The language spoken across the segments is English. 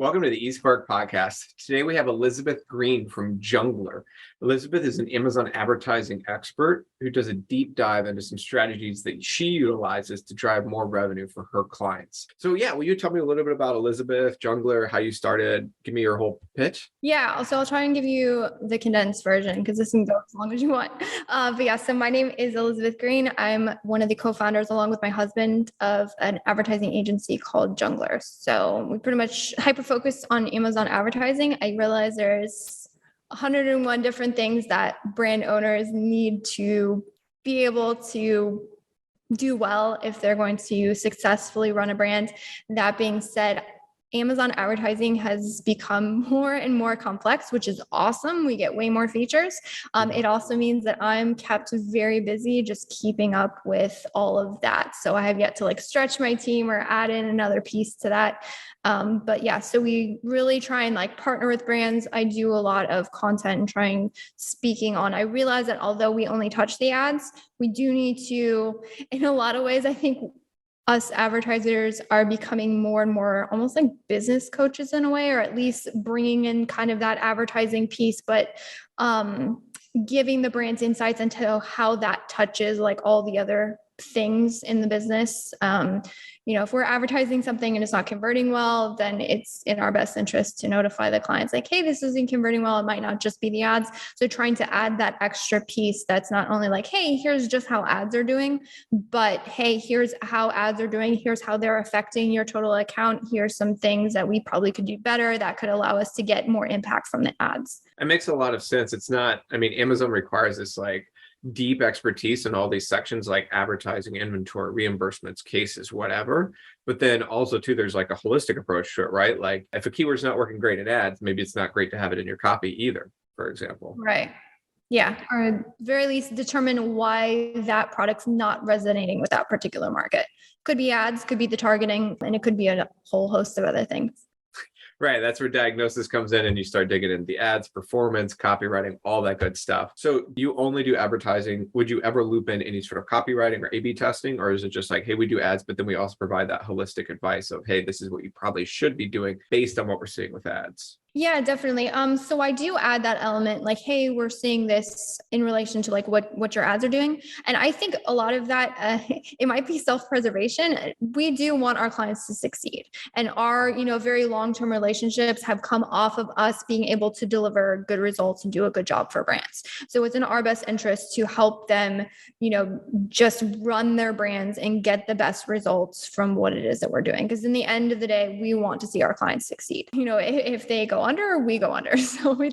Welcome to the eSpark podcast. Today we have Elizabeth Greene from Junglr. Elizabeth is an Amazon advertising expert who does a deep dive into some strategies that she utilizes to drive more revenue for her clients. So will you tell me a little bit about Elizabeth, Junglr, how you started? Give me your whole pitch. Yeah, so I'll try and give you the condensed version because this can go as long as you want. So my name is Elizabeth Greene. I'm one of the co-founders, along with my husband, of an advertising agency called Junglr. So we pretty much hyper-focus on Amazon advertising. I realize there's 101 different things that brand owners need to be able to do well if they're going to successfully run a brand. That being said, Amazon advertising has become more and more complex, which is awesome. We get way more features. It also means that I'm kept very busy just keeping up with all of that. So I have yet to stretch my team or add in another piece to that. So we really try and partner with brands. I do a lot of content and speaking on. I realize that although we only touch the ads, we do need to, in a lot of ways, I think us advertisers are becoming more and more almost like business coaches in a way, or at least bringing in kind of that advertising piece, but giving the brands insights into how that touches all the other things in the business. If we're advertising something and it's not converting well, then it's in our best interest to notify the clients hey, this isn't converting well. It might not just be the ads. So trying to add that extra piece that's not only hey, here's just how ads are doing, but hey, here's how ads are doing. Here's how they're affecting your total account. Here's some things that we probably could do better that could allow us to get more impact from the ads. It makes a lot of sense. It's not, Amazon requires this deep expertise in all these sections like advertising, inventory, reimbursements, cases, whatever. But then also too, there's a holistic approach to it, right? If a keyword's not working great in ads, maybe it's not great to have it in your copy either, for example. Right. Yeah. Or at very least determine why that product's not resonating with that particular market. Could be ads, could be the targeting, and it could be a whole host of other things. Right. That's where diagnosis comes in and you start digging into the ads, performance, copywriting, all that good stuff. So you only do advertising. Would you ever loop in any sort of copywriting or A/B testing? Or is it just hey, we do ads, but then we also provide that holistic advice of, hey, this is what you probably should be doing based on what we're seeing with ads? Yeah, definitely. So I do add that element hey, we're seeing this in relation to what your ads are doing. And I think a lot of that, it might be self-preservation. We do want our clients to succeed, and our, very long-term relationships have come off of us being able to deliver good results and do a good job for brands. So it's in our best interest to help them, just run their brands and get the best results from what it is that we're doing. Because in the end of the day, we want to see our clients succeed. If they go under, we go under. So we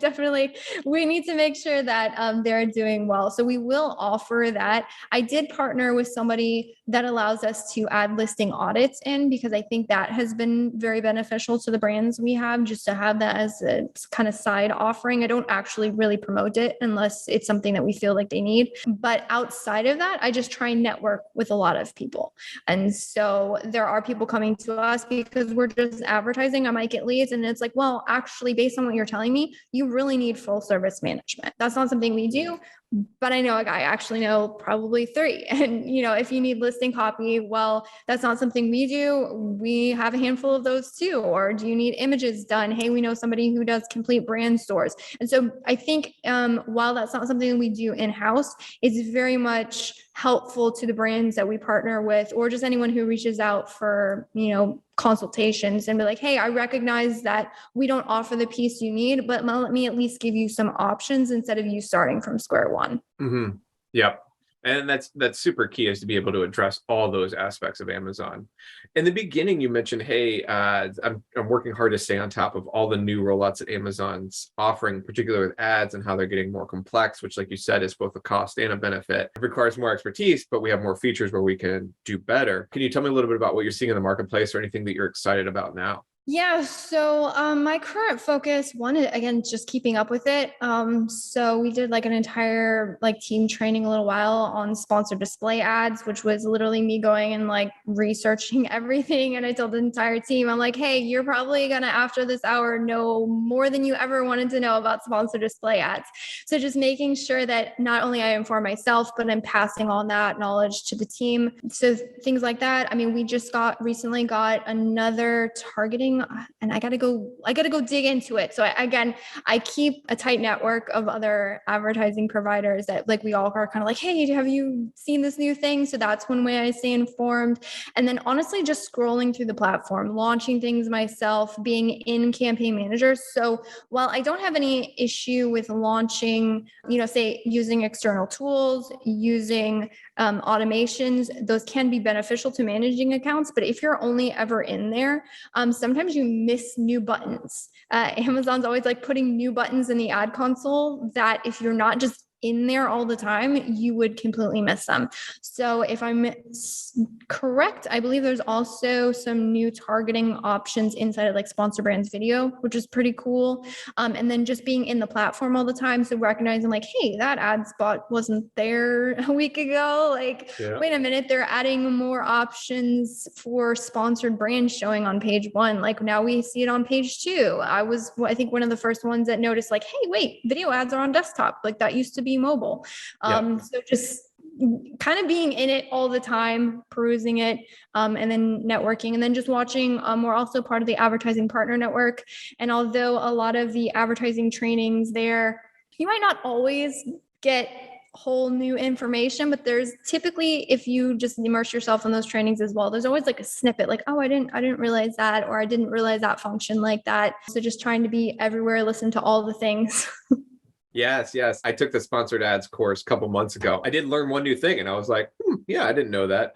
need to make sure that they're doing well. So we will offer that. I did partner with somebody that allows us to add listing audits in, because I think that has been very beneficial to the brands we have, just to have that as a kind of side offering. I don't actually really promote it unless it's something that we feel like they need. But outside of that, I just try and network with a lot of people. And so there are people coming to us because we're just advertising. I might get leads and it's well, actually, based on what you're telling me, you really need full service management. That's not something we do, but I know a guy, I actually know probably 3. And, if you need listing copy, well, that's not something we do. We have a handful of those too. Or do you need images done? Hey, we know somebody who does complete brand stores. And so I think while that's not something we do in-house, it's very much helpful to the brands that we partner with, or just anyone who reaches out for, consultations and be hey, I recognize that we don't offer the piece you need, but let me at least give you some options instead of you starting from square one. Mm-hmm. Yep. And that's super key, is to be able to address all those aspects of Amazon. In the beginning, you mentioned, hey, I'm working hard to stay on top of all the new rollouts that Amazon's offering, particularly with ads and how they're getting more complex, which, like you said, is both a cost and a benefit. It requires more expertise, but we have more features where we can do better. Can you tell me a little bit about what you're seeing in the marketplace, or anything that you're excited about now? Yeah. So my current focus, one, again, just keeping up with it. So we did an entire team training a little while on sponsored display ads, which was literally me going and researching everything. And I told the entire team, I'm hey, you're probably gonna, after this hour, know more than you ever wanted to know about sponsored display ads. So just making sure that not only I inform myself, but I'm passing on that knowledge to the team. So things like that. We just recently got another targeting thinking, and I gotta go dig into it. So I keep a tight network of other advertising providers that like we all are kind of like, hey, have you seen this new thing? So that's one way I stay informed. And then honestly, just scrolling through the platform, launching things myself, being in campaign managers. So while I don't have any issue with launching, say using external tools, using automations, those can be beneficial to managing accounts. But if you're only ever in there, sometimes you miss new buttons. Amazon's always like putting new buttons in the ad console that if you're not just in there all the time, you would completely miss them. So if I'm correct, I believe there's also some new targeting options inside of like sponsor brands video, which is pretty cool. And then just being in the platform all the time. So recognizing like, hey, that ad spot wasn't there a week ago. Like, wait a minute, they're adding more options for sponsored brands showing on page 1. Like now we see it on page 2. I think one of the first ones that noticed like, hey, wait, video ads are on desktop. Like that used to be mobile. So just kind of being in it all the time, perusing it, and then networking, and then just watching. We're also part of the advertising partner network. And although a lot of the advertising trainings there, you might not always get whole new information, but there's typically, if you just immerse yourself in those trainings as well, there's always like a snippet like, oh, I didn't realize that, or I didn't realize that function like that. So just trying to be everywhere, listen to all the things. Yes. I took the sponsored ads course a couple months ago. I did learn one new thing and I was like, yeah, I didn't know that.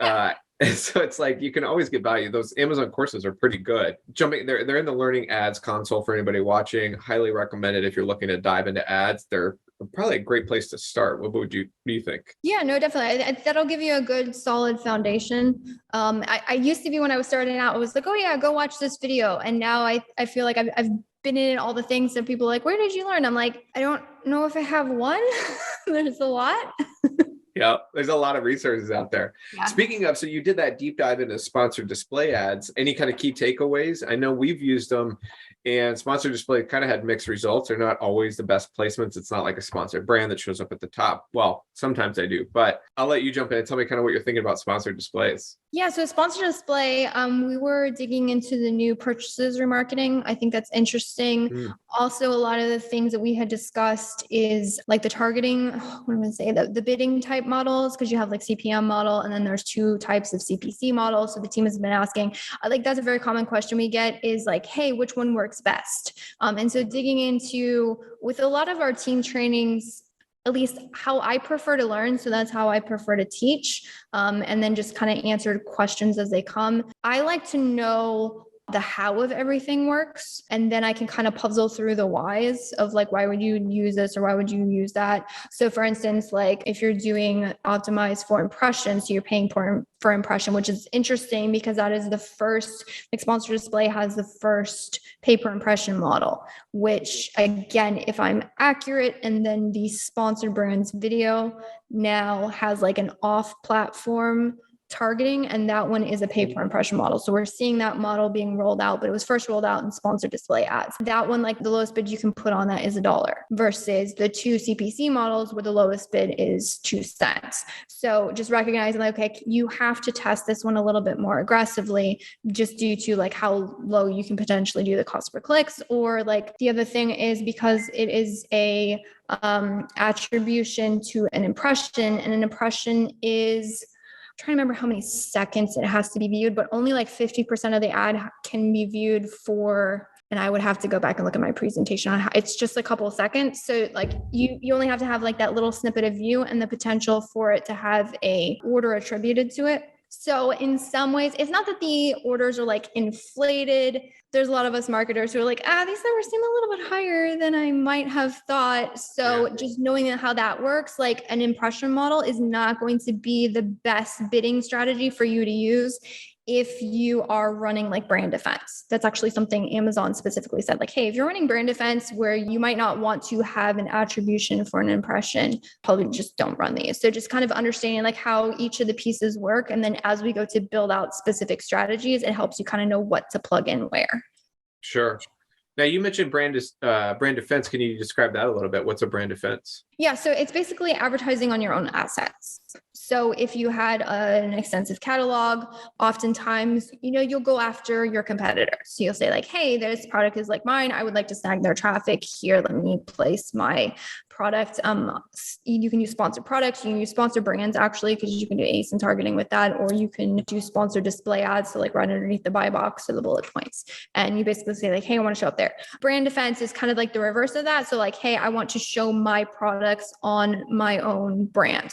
And so it's like, you can always get value. Those Amazon courses are pretty good. They're in the learning ads console for anybody watching. Highly recommended if you're looking to dive into ads. They're probably a great place to start. What do you think? Yeah, no, definitely. That'll give you a good solid foundation. I used to be, when I was starting out, I was like, oh yeah, go watch this video. And now I feel like I've been in all the things that people are like, where did you learn? I'm like, I don't know if I have one. There's a lot. Yeah, there's a lot of resources out there. Yeah. Speaking of, so you did that deep dive into sponsored display ads. Any kind of key takeaways? I know we've used them, and sponsored display kind of had mixed results. They're not always the best placements. It's not like a sponsored brand that shows up at the top. Well, sometimes I do, but I'll let you jump in and tell me kind of what you're thinking about sponsored displays. Yeah, so sponsored display, we were digging into the new purchases remarketing. I think that's interesting. Also, a lot of the things that we had discussed is like the targeting, what am I going to say, the bidding type models, because you have like CPM model, and then there's 2 types of CPC models. So the team has been asking, like that's a very common question we get is like, hey, which one works best? And so digging into, with a lot of our team trainings, at least how I prefer to learn. So that's how I prefer to teach. And then just kind of answer questions as they come. I like to know the how of everything works. And then I can kind of puzzle through the whys of like, why would you use this or why would you use that? So for instance, like if you're doing optimized for impression, so you're paying for impression, which is interesting because that is the first, like sponsored display has the first pay per impression model, which again, if I'm accurate, and then the sponsored brands video now has like an off platform targeting, and that one is a pay per impression model. So we're seeing that model being rolled out, but it was first rolled out in sponsored display ads. That one, like the lowest bid you can put on that is $1 versus the 2 CPC models where the lowest bid is 2 cents. So just recognizing like, okay, you have to test this one a little bit more aggressively just due to like how low you can potentially do the cost per clicks. Or like the other thing is because it is a attribution to an impression, and an impression is, trying to remember how many seconds it has to be viewed, but only like 50% of the ad can be viewed for, and I would have to go back and look at my presentation on how it's just a couple of seconds. So like you only have to have like that little snippet of view and the potential for it to have a order attributed to it. So in some ways, it's not that the orders are like inflated. There's a lot of us marketers who are like, these numbers seem a little bit higher than I might have thought. So just knowing how that works, like an impression model is not going to be the best bidding strategy for you to use if you are running like brand defense. That's actually something Amazon specifically said, like, hey, if you're running brand defense where you might not want to have an attribution for an impression, probably just don't run these. So just kind of understanding like how each of the pieces work. And then as we go to build out specific strategies, it helps you kind of know what to plug in where. Sure. Now you mentioned brand defense. Can you describe that a little bit? What's a brand defense? Yeah, so it's basically advertising on your own assets. So if you had an extensive catalog, oftentimes, you'll go after your competitors. So you'll say like, hey, this product is like mine. I would like to snag their traffic here. Let me place my product. You can use sponsored products. You can use sponsored brands actually, because you can do ASIN targeting with that, or you can do sponsored display ads. So like right underneath the buy box or the bullet points. And you basically say like, hey, I want to show up there. Brand defense is kind of like the reverse of that. So like, hey, I want to show my products on my own brand.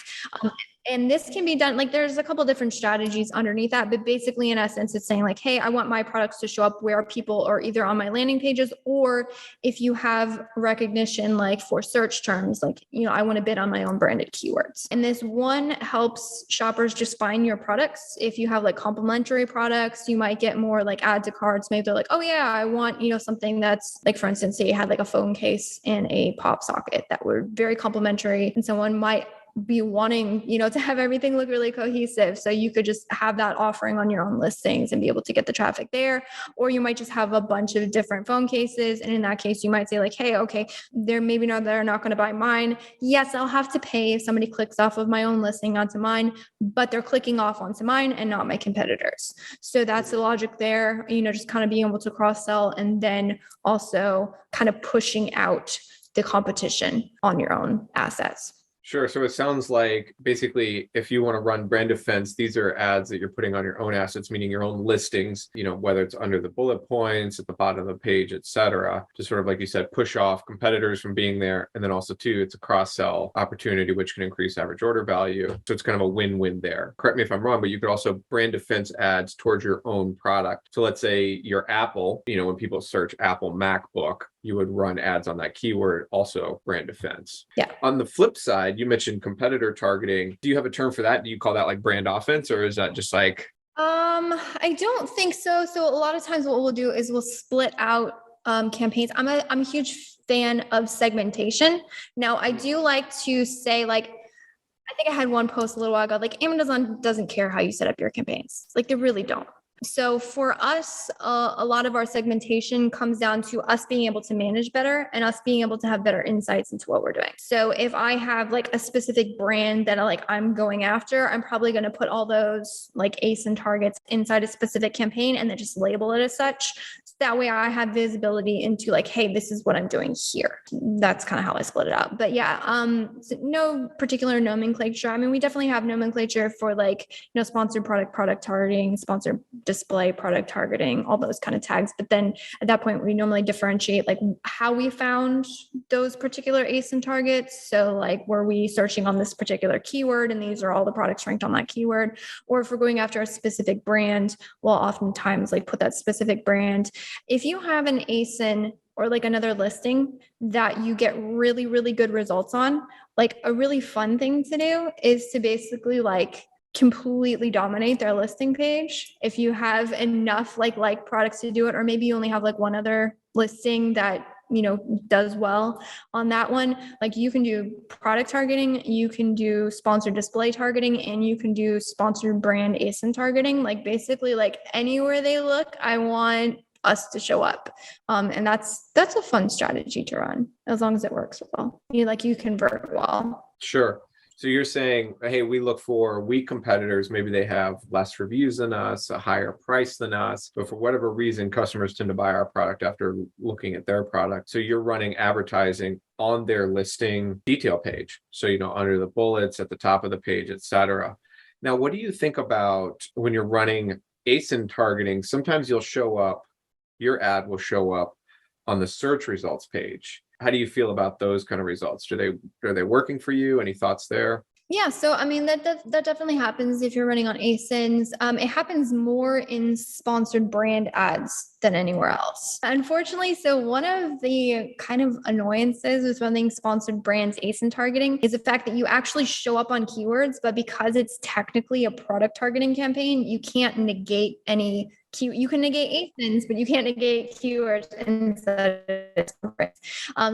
And this can be done, like there's a couple different strategies underneath that, but basically in essence, it's saying like, hey, I want my products to show up where people are either on my landing pages, or if you have recognition, like for search terms, like, I want to bid on my own branded keywords. And this one helps shoppers just find your products. If you have like complementary products, you might get more like add to carts. Maybe they're like, oh yeah, I want, something that's like, for instance, say you had like a phone case and a pop socket that were very complementary, and someone might be wanting, to have everything look really cohesive. So you could just have that offering on your own listings and be able to get the traffic there. Or you might just have a bunch of different phone cases. And in that case, you might say like, hey, okay, they're not going to buy mine. Yes, I'll have to pay if somebody clicks off of my own listing onto mine, but they're clicking off onto mine and not my competitors. So that's the logic there, just kind of being able to cross sell, and then also kind of pushing out the competition on your own assets. Sure. So it sounds like basically if you want to run brand defense, these are ads that you're putting on your own assets, meaning your own listings, whether it's under the bullet points, at the bottom of the page, et cetera, to sort of, like you said, push off competitors from being there. And then also too, it's a cross-sell opportunity, which can increase average order value. So it's kind of a win-win there. Correct me if I'm wrong, but you could also brand defense ads towards your own product. So let's say your Apple, when people search Apple MacBook, you would run ads on that keyword, also brand defense. Yeah. On the flip side, you mentioned competitor targeting. Do you have a term for that? Do you call that like brand offense, or is that just like? I don't think so. So a lot of times what we'll do is we'll split out campaigns. I'm a huge fan of segmentation. Now I do like to say like, I think I had one post a little while ago, like Amazon doesn't care how you set up your campaigns. Like they really don't. So for us, a lot of our segmentation comes down to us being able to manage better and us being able to have better insights into what we're doing. So if I have like a specific brand that I'm going after, I'm probably going to put all those like ASIN targets inside a specific campaign and then just label it as such. So that way I have visibility into like, hey, this is what I'm doing here. That's kind of how I split it up. But yeah, so no particular nomenclature. I mean, we definitely have nomenclature for like, sponsored product targeting, sponsored display product targeting, all those kind of tags. But then at that point, we normally differentiate like how we found those particular ASIN targets. So like, were we searching on this particular keyword and these are all the products ranked on that keyword? Or if we're going after a specific brand, we'll oftentimes like put that specific brand. If you have an ASIN or like another listing that you get really, really good results on, like a really fun thing to do is to basically like completely dominate their listing page. If you have enough like products to do it, or maybe you only have like one other listing that does well on that one, like you can do product targeting, you can do sponsored display targeting, and you can do sponsored brand ASIN targeting. Like basically like anywhere they look, I want us to show up. And that's a fun strategy to run as long as it works well. You convert well. Sure. So you're saying, hey, we look for weak competitors. Maybe they have less reviews than us, a higher price than us, but for whatever reason, customers tend to buy our product after looking at their product. So you're running advertising on their listing detail page. So, under the bullets, at the top of the page, et cetera. Now, what do you think about when you're running ASIN targeting? Sometimes your ad will show up on the search results page. How do you feel about those kind of results? Are they working for you? Any thoughts there? Yeah, so I mean that definitely happens if you're running on ASINs. It happens more in sponsored brand ads than anywhere else, unfortunately. So one of the kind of annoyances with running sponsored brands ASIN targeting is the fact that you actually show up on keywords, but because it's technically a product targeting campaign, you can't negate any you can negate ASINs, but you can't negate keywords inside.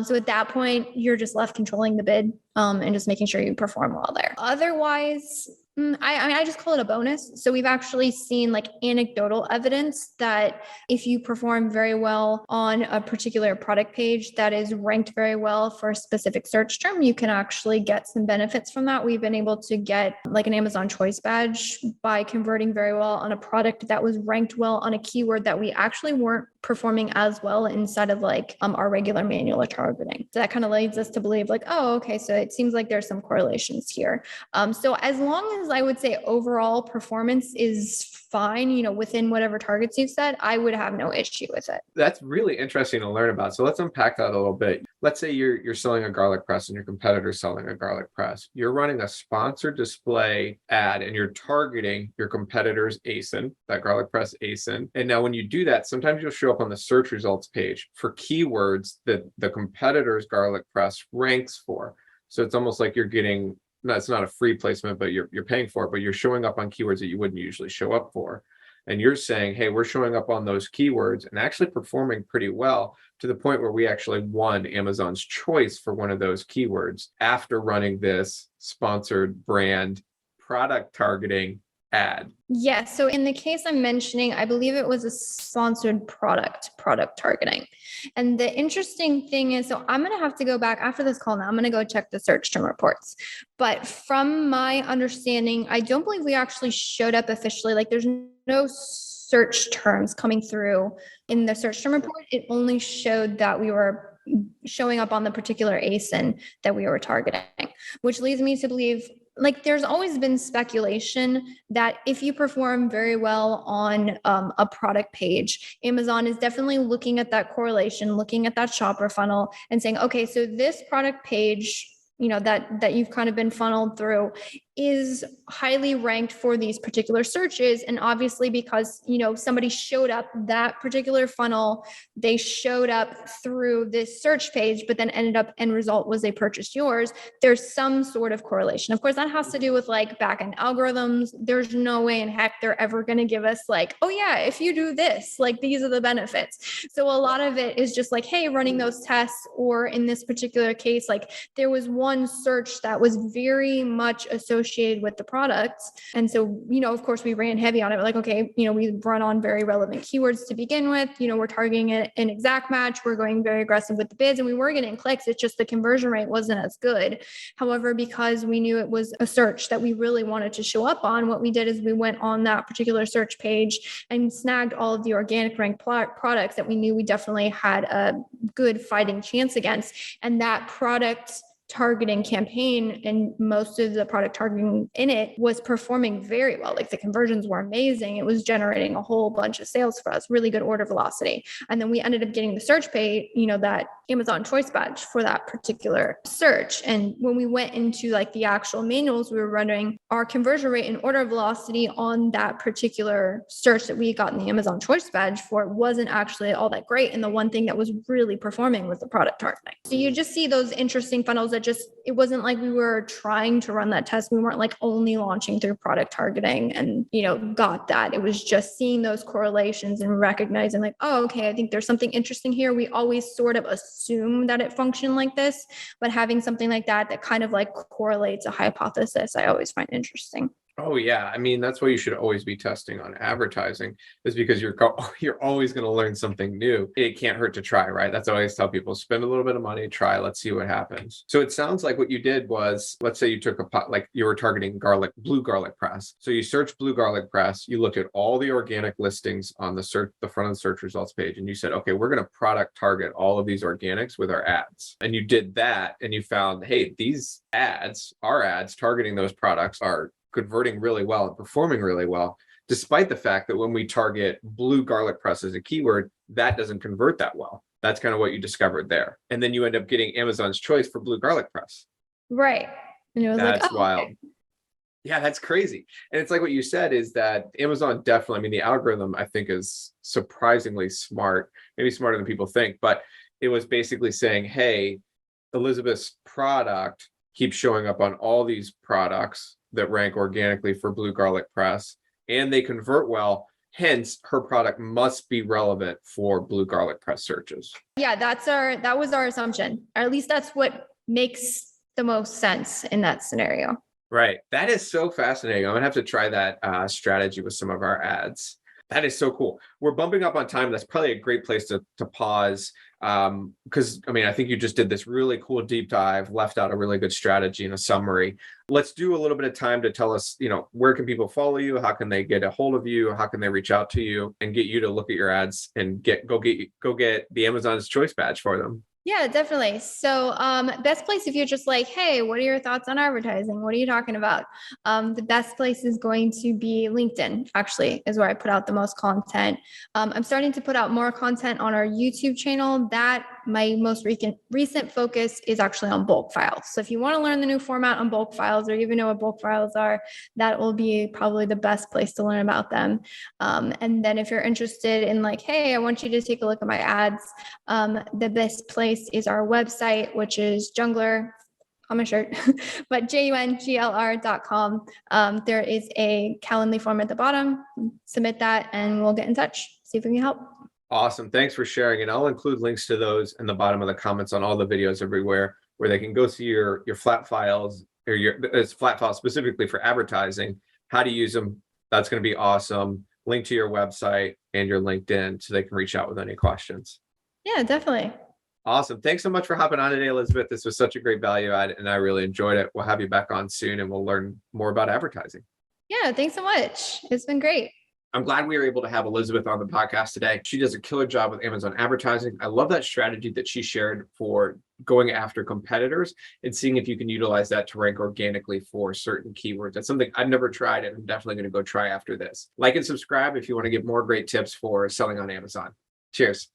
So at that point, you're just left controlling the bid and just making sure you perform well there. Otherwise, I mean, I just call it a bonus. So we've actually seen like anecdotal evidence that if you perform very well on a particular product page that is ranked very well for a specific search term, you can actually get some benefits from that. We've been able to get like an Amazon choice badge by converting very well on a product that was ranked well on a keyword that we actually weren't performing as well inside of like our regular manual targeting. So that kind of leads us to believe like, oh, okay, so it seems like there's some correlations here. So as long as I would say overall performance is fine, within whatever targets you've set, I would have no issue with it. That's really interesting to learn about. So let's unpack that a little bit. Let's say you're selling a garlic press and your competitor's selling a garlic press. You're running a sponsored display ad and you're targeting your competitor's ASIN, that garlic press ASIN. And now when you do that, sometimes you'll show up on the search results page for keywords that the competitor's garlic press ranks for. So it's almost like you're getting, no, it's not a free placement, but you're paying for it, but you're showing up on keywords that you wouldn't usually show up for. And you're saying, hey, we're showing up on those keywords and actually performing pretty well to the point where we actually won Amazon's choice for one of those keywords after running this sponsored brand product targeting ad. Yes. So in the case I'm mentioning, I believe it was a sponsored product targeting. And the interesting thing is, so I'm going to have to go back after this call now. I'm going to go check the search term reports. But from my understanding, I don't believe we actually showed up officially. Like there's no search terms coming through in the search term report. It only showed that we were showing up on the particular ASIN that we were targeting, which leads me to believe like there's always been speculation that if you perform very well on a product page, Amazon is definitely looking at that correlation, looking at that shopper funnel and saying, okay, so this product page, that you've kind of been funneled through is highly ranked for these particular searches. And obviously because, somebody showed up that particular funnel, they showed up through this search page, but then ended up end result was they purchased yours. There's some sort of correlation. Of course, that has to do with like backend algorithms. There's no way in heck they're ever going to give us like, oh yeah, if you do this, like these are the benefits. So a lot of it is just like, hey, running those tests, or in this particular case, like there was one search that was very much associated with the products. And so, of course we ran heavy on it. We're like, okay, we run on very relevant keywords to begin with, we're targeting an exact match. We're going very aggressive with the bids and we were getting clicks. It's just the conversion rate wasn't as good. However, because we knew it was a search that we really wanted to show up on, what we did is we went on that particular search page and snagged all of the organic ranked products that we knew we definitely had a good fighting chance against. And that product targeting campaign and most of the product targeting in it was performing very well. Like the conversions were amazing. It was generating a whole bunch of sales for us, really good order velocity. And then we ended up getting the search page, that Amazon choice badge for that particular search. And when we went into like the actual manuals, we were running our conversion rate and order velocity on that particular search that we got in the Amazon choice badge for wasn't actually all that great. And the one thing that was really performing was the product targeting. So you just see those interesting funnels that it wasn't like we were trying to run that test. We weren't like only launching through product targeting and, got that. It was just seeing those correlations and recognizing like, oh, okay, I think there's something interesting here. We always sort of assume that it functioned like this, but having something like that kind of like correlates a hypothesis, I always find interesting. Oh yeah, I mean that's why you should always be testing on advertising, is because you're always going to learn something new. It can't hurt to try, right? That's what I always tell people: spend a little bit of money, try, let's see what happens. So it sounds like what you did was, let's say you took a pot, like you were targeting blue garlic press. So you searched blue garlic press, you looked at all the organic listings on the front of the search results page, and you said, okay, we're going to product target all of these organics with our ads. And you did that, and you found, hey, these ads, our ads targeting those products are converting really well and performing really well, despite the fact that when we target blue garlic press as a keyword, that doesn't convert that well. That's kind of what you discovered there. And then you end up getting Amazon's choice for blue garlic press. Right. And it was that's like, oh, wild. okay. Yeah, that's crazy. And it's like what you said is that Amazon definitely, I mean, the algorithm I think is surprisingly smart, maybe smarter than people think, but it was basically saying, hey, Elizabeth's product keeps showing up on all these products that rank organically for blue garlic press, and they convert well. Hence, her product must be relevant for blue garlic press searches. Yeah, that was our assumption. Or at least that's what makes the most sense in that scenario. Right. That is so fascinating. I'm gonna have to try that strategy with some of our ads. That is so cool. We're bumping up on time. That's probably a great place to pause. Because I mean, I think you just did this really cool deep dive, left out a really good strategy and a summary. Let's do a little bit of time to tell us, where can people follow you? How can they get a hold of you? How can they reach out to you and get you to look at your ads and go get the Amazon's Choice badge for them? Yeah, definitely. So, best place if you're just like, hey, what are your thoughts on advertising? What are you talking about? The best place is going to be LinkedIn, actually, is where I put out the most content. I'm starting to put out more content on our YouTube channel. That my most recent focus is actually on bulk files. So if you want to learn the new format on bulk files or even know what bulk files are, that will be probably the best place to learn about them. And then if you're interested in like, hey, I want you to take a look at my ads, the best place is our website, which is Junglr on my shirt, but junglr.com. There is a Calendly form at the bottom. Submit that and we'll get in touch, see if we can help. Awesome. Thanks for sharing. And I'll include links to those in the bottom of the comments on all the videos everywhere where they can go see your flat files or it's flat files specifically for advertising, how to use them. That's going to be awesome. Link to your website and your LinkedIn so they can reach out with any questions. Yeah, definitely. Awesome. Thanks so much for hopping on today, Elizabeth. This was such a great value add and I really enjoyed it. We'll have you back on soon and we'll learn more about advertising. Yeah, thanks so much. It's been great. I'm glad we were able to have Elizabeth on the podcast today. She does a killer job with Amazon advertising. I love that strategy that she shared for going after competitors and seeing if you can utilize that to rank organically for certain keywords. That's something I've never tried and I'm definitely going to go try after this. Like and subscribe if you want to get more great tips for selling on Amazon. Cheers.